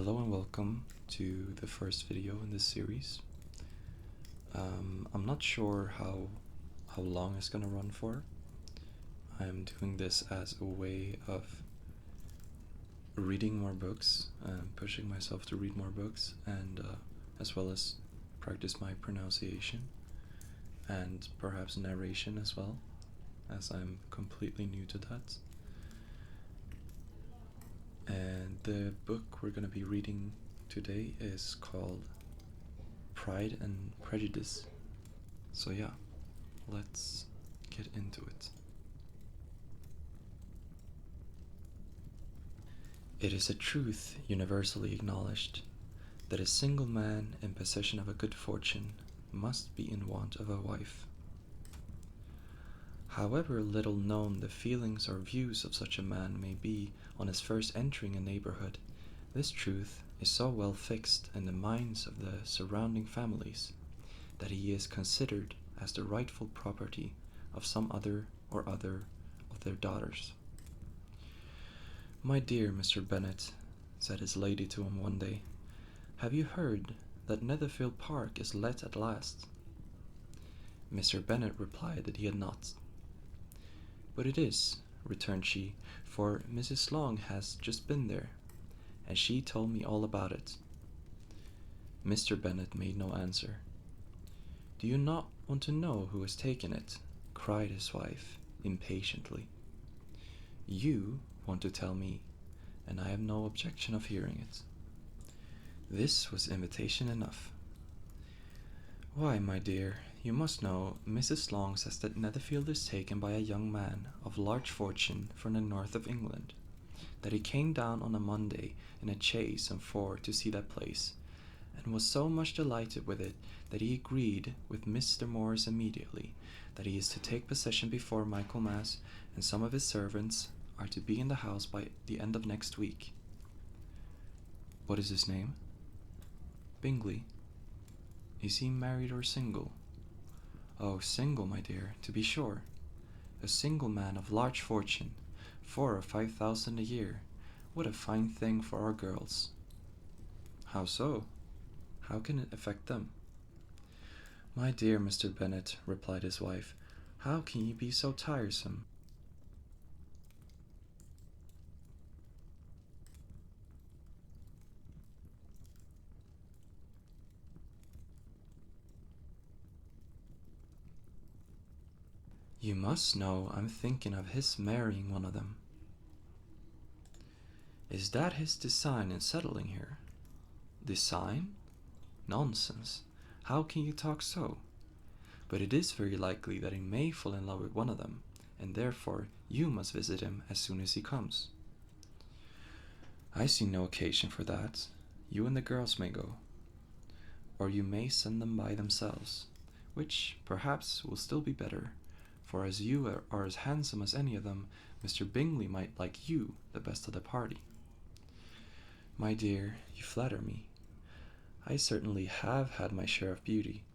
Hello and welcome to the first video in this series. I'm not sure how long it's gonna run for. I'm doing this as a way of reading more books, pushing myself to read more books, and as well as practice my pronunciation and perhaps narration as well, as I'm completely new to that. And the book we're going to be reading today is called Pride and Prejudice. So yeah, let's get into it. It is a truth universally acknowledged that a single man in possession of a good fortune must be in want of a wife. However little known the feelings or views of such a man may be on his first entering a neighborhood, this truth is so well fixed in the minds of the surrounding families that he is considered as the rightful property of some other of their daughters. "My dear Mr. Bennet," said his lady to him one day, "have you heard that Netherfield Park is let at last?" Mr. Bennet replied that he had not. "But it is," returned she, "for Mrs. Long has just been there, and she told me all about it." Mr. Bennet made no answer. "Do you not want to know who has taken it?" cried his wife, impatiently. "You want to tell me, and I have no objection of hearing it." This was invitation enough. "Why, my dear, you must know Mrs. Long says that Netherfield is taken by a young man of large fortune from the north of England, that he came down on a Monday in a chaise and four to see that place, and was so much delighted with it that he agreed with Mr. Morris immediately that he is to take possession before Michaelmas, and some of his servants are to be in the house by the end of next week." "What is his name?" "Bingley." "Is he married or single?" "Oh, single, my dear, to be sure. A single man of large fortune, 4,000 or 5,000 a year. What a fine thing for our girls." "How so? How can it affect them?" "My dear Mr. Bennet," replied his wife, "how can you be so tiresome? You must know I'm thinking of his marrying one of them." "Is that his design in settling here?" "Design? Nonsense! How can you talk so? But it is very likely that he may fall in love with one of them, and therefore you must visit him as soon as he comes." "I see no occasion for that. You and the girls may go. Or you may send them by themselves, which perhaps will still be better, for as you are as handsome as any of them, Mr. Bingley might like you the best of the party." "My dear, you flatter me. I certainly have had my share of beauty,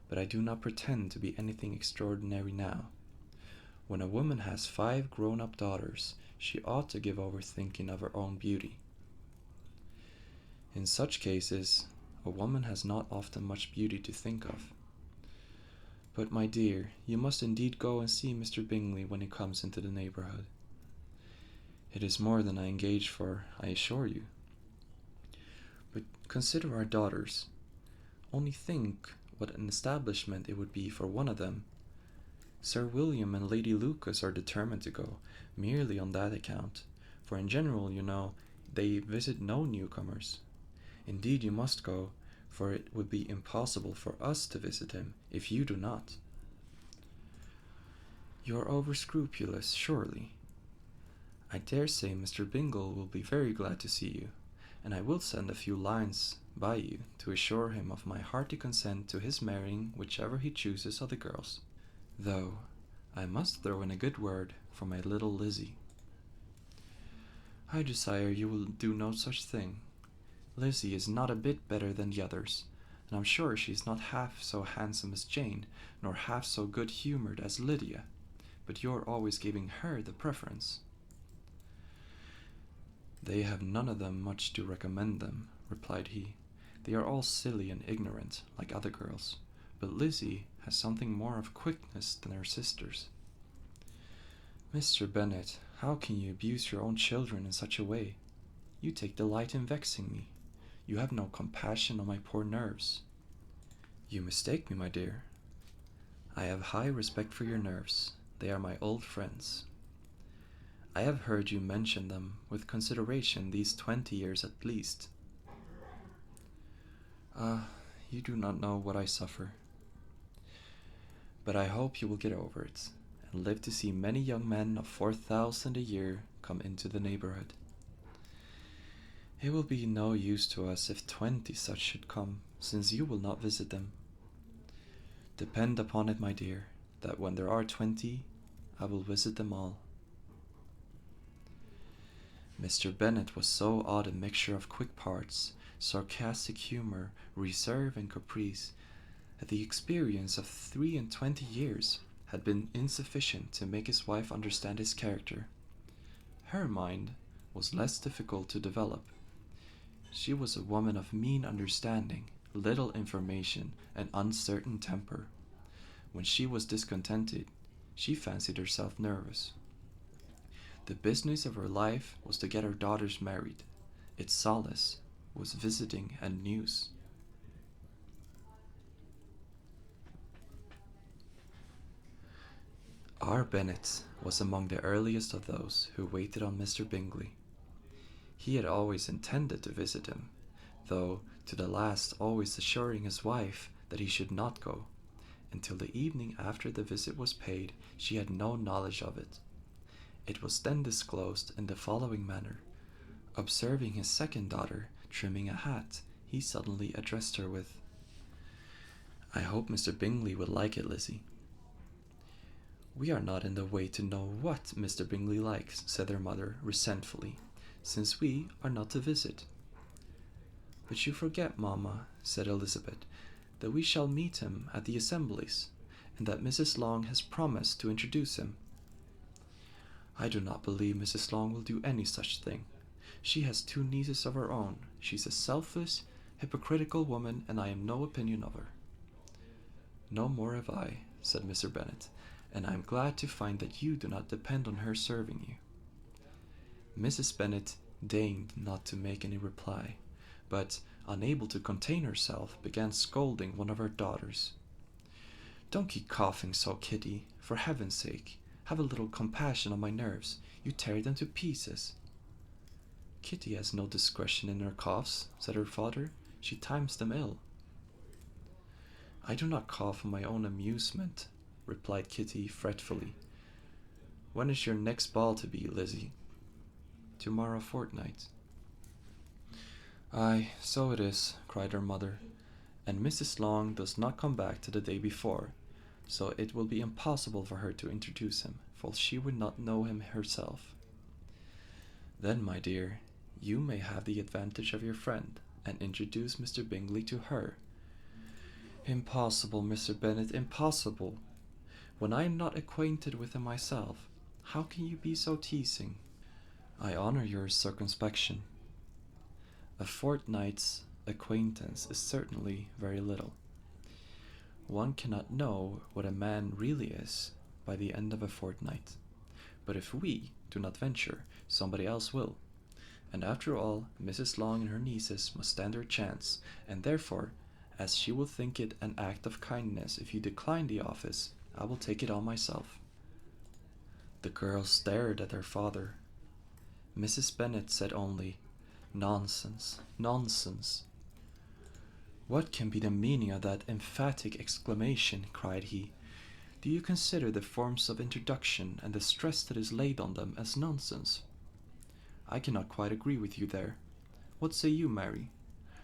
but I do not pretend to be anything extraordinary now. When a woman has 5 grown-up daughters, she ought to give over thinking of her own beauty. In such cases, a woman has not often much beauty to think of. But, my dear, you must indeed go and see Mr. Bingley when he comes into the neighborhood." "It is more than I engaged for, I assure you." "But consider our daughters. Only think what an establishment it would be for one of them. Sir William and Lady Lucas are determined to go, merely on that account, for in general, you know, they visit no newcomers. Indeed, you must go, for it would be impossible for us to visit him if you do not." "You are over scrupulous, surely. I dare say Mr. Bingle will be very glad to see you, and I will send a few lines by you to assure him of my hearty consent to his marrying whichever he chooses of the girls. Though I must throw in a good word for my little Lizzie." "I desire you will do no such thing. Lizzie is not a bit better than the others, and I'm sure she is not half so handsome as Jane, nor half so good-humored as Lydia, but you're always giving her the preference." "They have none of them much to recommend them," replied he. They are all silly and ignorant, like other girls, but Lizzie has something more of quickness than her sisters. Mr. Bennet, how can you abuse your own children in such a way? You take delight in vexing me. You have no compassion on my poor nerves. You mistake me, my dear. I have high respect for your nerves. They are my old friends. I have heard you mention them with consideration these 20 years at least. Ah, you do not know what I suffer. But I hope you will get over it, and live to see many young men of 4,000 a year come into the neighborhood. It will be no use to us if 20 such should come, since you will not visit them. Depend upon it, my dear, that when there are 20, I will visit them all. Mr. Bennet was so odd a mixture of quick parts, sarcastic humour, reserve, and caprice, that the experience of 23 years had been insufficient to make his wife understand his character. Her mind was less difficult to develop. She was a woman of mean understanding, little information, and uncertain temper. When she was discontented, she fancied herself nervous. The business of her life was to get her daughters married. Its solace was visiting and news. R. Bennet was among the earliest of those who waited on Mr. Bingley. He had always intended to visit him, though to the last always assuring his wife that he should not go. Until the evening after the visit was paid, she had no knowledge of it. It was then disclosed in the following manner. Observing his second daughter trimming a hat, he suddenly addressed her with, "I hope Mr. Bingley will like it, Lizzie." "We are not in the way to know what Mr. Bingley likes," said their mother resentfully, "since we are not to visit." "But you forget, mamma," said Elizabeth, "that we shall meet him at the assemblies, and that Mrs. Long has promised to introduce him." "I do not believe Mrs. Long will do any such thing. She has 2 nieces of her own. She's a selfish, hypocritical woman, and I have no opinion of her." "No more have I," said Mr. Bennet, "and I am glad to find that you do not depend on her serving you." Mrs. Bennet deigned not to make any reply, but, unable to contain herself, began scolding one of her daughters. "Don't keep coughing so, Kitty, for heaven's sake. Have a little compassion on my nerves. You tear them to pieces." "Kitty has no discretion in her coughs," said her father. "She times them ill." "I do not cough for my own amusement," replied Kitty fretfully. "When is your next ball to be, Lizzie?" "Tomorrow fortnight." "Aye, so it is," cried her mother, "and Mrs. Long does not come back to the day before, so it will be impossible for her to introduce him, for she would not know him herself." "Then, my dear, you may have the advantage of your friend, and introduce Mr. Bingley to her." "Impossible, Mr. Bennet, impossible. When I am not acquainted with him myself, how can you be so teasing?" "I honor your circumspection. A fortnight's acquaintance is certainly very little. One cannot know what a man really is by the end of a fortnight. But if we do not venture, somebody else will. And after all, Mrs. Long and her nieces must stand their chance, and therefore, as she will think it an act of kindness if you decline the office, I will take it on myself." The girls stared at their father. Mrs. Bennet said only, "Nonsense, nonsense." "What can be the meaning of that emphatic exclamation?" cried he. "Do you consider the forms of introduction and the stress that is laid on them as nonsense? I cannot quite agree with you there. What say you, Mary?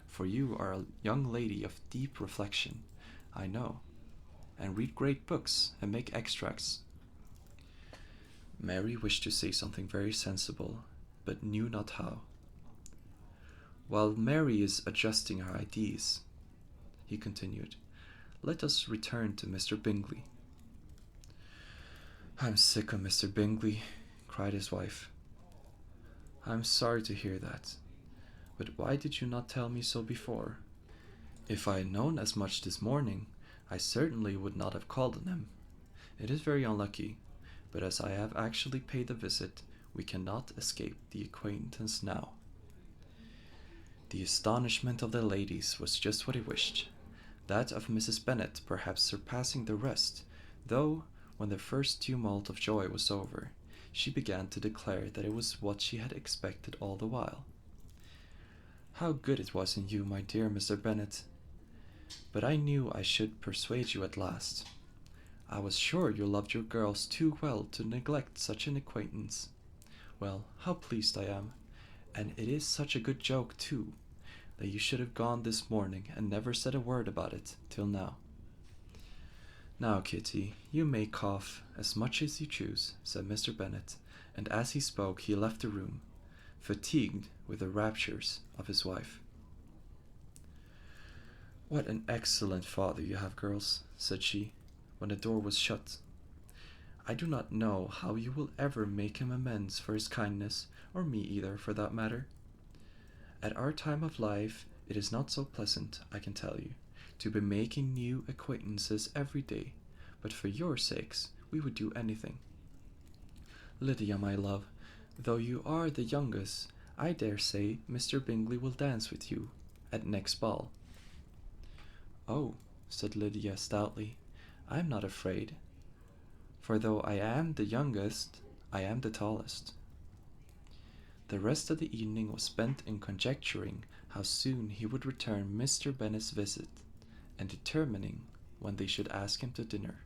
For you are a young lady of deep reflection, I know, and read great books and make extracts." Mary wished to say something very sensible, but knew not how. "While Mary is adjusting her ideas," he continued, "let us return to Mr. Bingley." "I'm sick of Mr. Bingley," cried his wife. "I'm sorry to hear that. But why did you not tell me so before? If I had known as much this morning, I certainly would not have called on him. It is very unlucky, but as I have actually paid the visit, we cannot escape the acquaintance now. The astonishment of the ladies was just what he wished, that of Mrs. Bennet perhaps surpassing the rest, though, when the first tumult of joy was over, she began to declare that it was what she had expected all the while. How good it was in you, my dear Mr. Bennet! But I knew I should persuade you at last. I was sure you loved your girls too well to neglect such an acquaintance. Well, how pleased I am, and it is such a good joke, too, that you should have gone this morning and never said a word about it till now. Now, Kitty, you may cough as much as you choose, said Mr. Bennet, and as he spoke he left the room, fatigued with the raptures of his wife. What an excellent father you have, girls, said she, when the door was shut. I do not know how you will ever make him amends for his kindness, or me either, for that matter. At our time of life it is not so pleasant, I can tell you, to be making new acquaintances every day, but for your sakes we would do anything. Lydia, my love, though you are the youngest, I dare say Mr. Bingley will dance with you at next ball. Oh, said Lydia stoutly, I am not afraid, for though I am the youngest, I am the tallest. The rest of the evening was spent in conjecturing how soon he would return Mr. Bennet's visit, and determining when they should ask him to dinner.